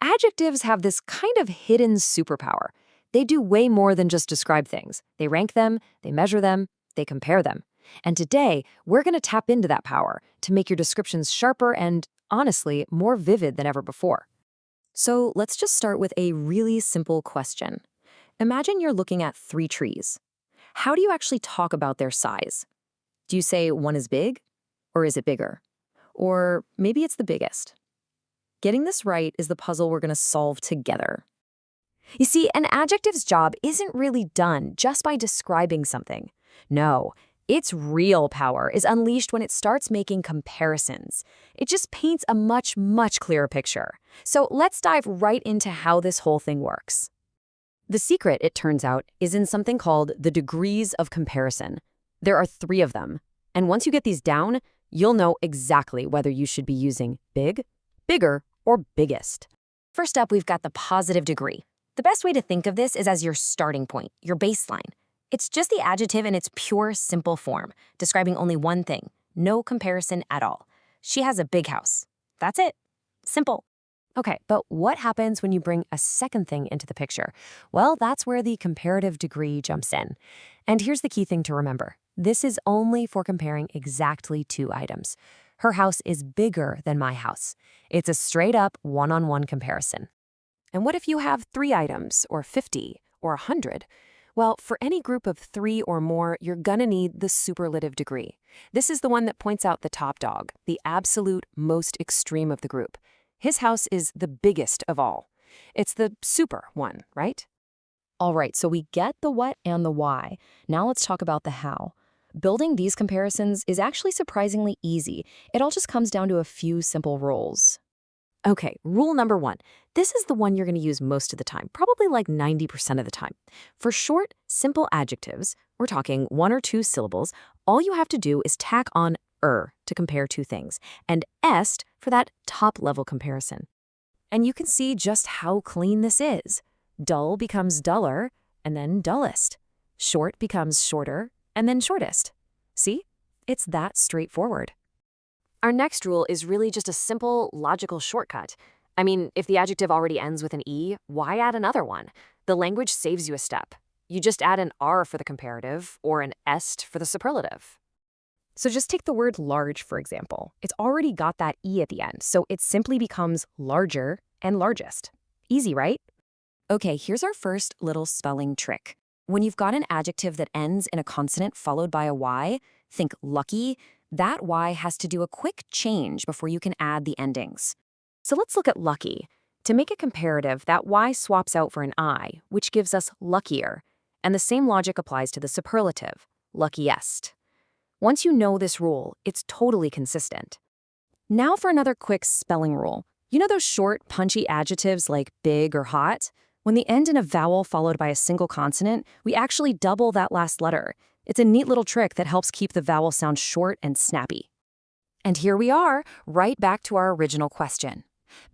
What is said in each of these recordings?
Adjectives have this kind of hidden superpower. They do way more than just describe things. They rank them, they measure them, they compare them. And today, we're going to tap into that power to make your descriptions sharper and, honestly, more vivid than ever before. So let's just start with a really simple question. Imagine you're looking at 3 trees. How do you actually talk about their size? Do you say one is big? Or is it bigger? Or maybe it's the biggest. Getting this right is the puzzle we're going to solve together. You see, an adjective's job isn't really done just by describing something. No, its real power is unleashed when it starts making comparisons. It just paints a much, much clearer picture. So let's dive right into how this whole thing works. The secret, it turns out, is in something called the degrees of comparison. There are 3 of them. And once you get these down, you'll know exactly whether you should be using big, bigger, or biggest. First up, we've got the positive degree. The best way to think of this is as your starting point, your baseline. It's just the adjective in its pure, simple form, describing only one thing, no comparison at all. She has a big house. That's it. Simple. Okay, but what happens when you bring a second thing into the picture? Well, that's where the comparative degree jumps in. And here's the key thing to remember. This is only for comparing exactly 2 items. Her house is bigger than my house. It's a straight-up one-on-one comparison. And what if you have 3 items, or 50, or 100? Well, for any group of 3 or more, you're gonna need the superlative degree. This is the one that points out the top dog, the absolute most extreme of the group. His house is the biggest of all. It's the super one, right? All right, so we get the what and the why. Now let's talk about the how. Building these comparisons is actually surprisingly easy. It all just comes down to a few simple rules. Okay, rule number 1. This is the one you're going to use most of the time, probably like 90% of the time. For short, simple adjectives, we're talking 1 or 2 syllables, all you have to do is tack on to compare 2 things, and est for that top-level comparison. And you can see just how clean this is. Dull becomes duller, and then dullest. Short becomes shorter, and then shortest. See? It's that straightforward. Our next rule is really just a simple, logical shortcut. I mean, if the adjective already ends with an E, why add another one? The language saves you a step. You just add an R for the comparative, or an est for the superlative. So just take the word large, for example. It's already got that E at the end, so it simply becomes larger and largest. Easy, right? Okay, here's our first little spelling trick. When you've got an adjective that ends in a consonant followed by a Y, think lucky, that Y has to do a quick change before you can add the endings. So let's look at lucky. To make a comparative, that Y swaps out for an I, which gives us luckier. And the same logic applies to the superlative, luckiest. Once you know this rule, it's totally consistent. Now for another quick spelling rule. You know those short, punchy adjectives like big or hot? When they end in a vowel followed by a single consonant, we actually double that last letter. It's a neat little trick that helps keep the vowel sound short and snappy. And here we are, right back to our original question.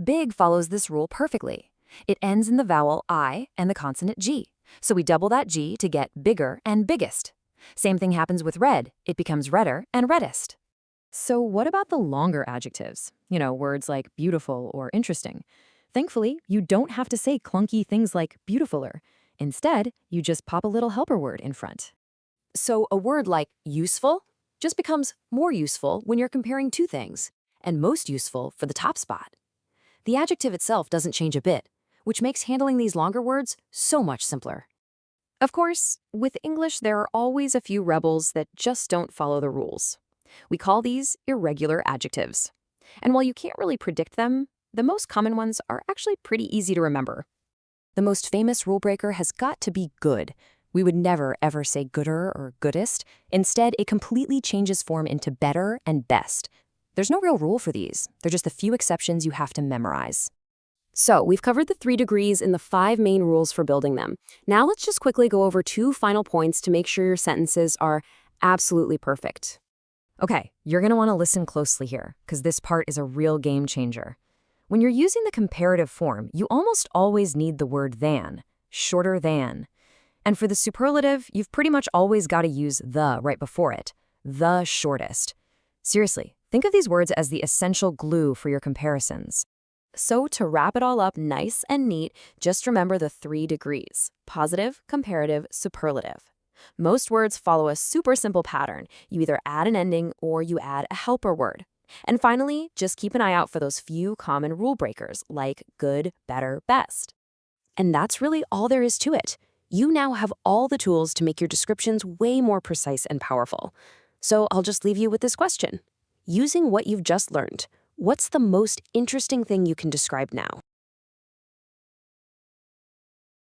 Big follows this rule perfectly. It ends in the vowel I and the consonant G. So we double that G to get bigger and biggest. Same thing happens with red. It becomes redder and reddest. So what about the longer adjectives? Words like beautiful or interesting. Thankfully, you don't have to say clunky things like beautifuler. Instead, you just pop a little helper word in front. So a word like useful just becomes more useful when you're comparing 2 things, and most useful for the top spot. The adjective itself doesn't change a bit, which makes handling these longer words so much simpler. Of course, with English, there are always a few rebels that just don't follow the rules. We call these irregular adjectives. And while you can't really predict them, the most common ones are actually pretty easy to remember. The most famous rule breaker has got to be good. We would never, ever say gooder or goodest. Instead, it completely changes form into better and best. There's no real rule for these. They're just a few exceptions you have to memorize. So we've covered the 3 degrees and the 5 main rules for building them. Now let's just quickly go over 2 final points to make sure your sentences are absolutely perfect. Okay, you're going to want to listen closely here, because this part is a real game changer. When you're using the comparative form, you almost always need the word than, shorter than. And for the superlative, you've pretty much always got to use the right before it, the shortest. Seriously, think of these words as the essential glue for your comparisons. So to wrap it all up nice and neat, just remember the 3 degrees: positive, comparative, superlative. Most words follow a super simple pattern. You either add an ending or you add a helper word. And finally, just keep an eye out for those few common rule breakers like good, better, best. And that's really all there is to it. You now have all the tools to make your descriptions way more precise and powerful. So I'll just leave you with this question. Using what you've just learned, what's the most interesting thing you can describe now?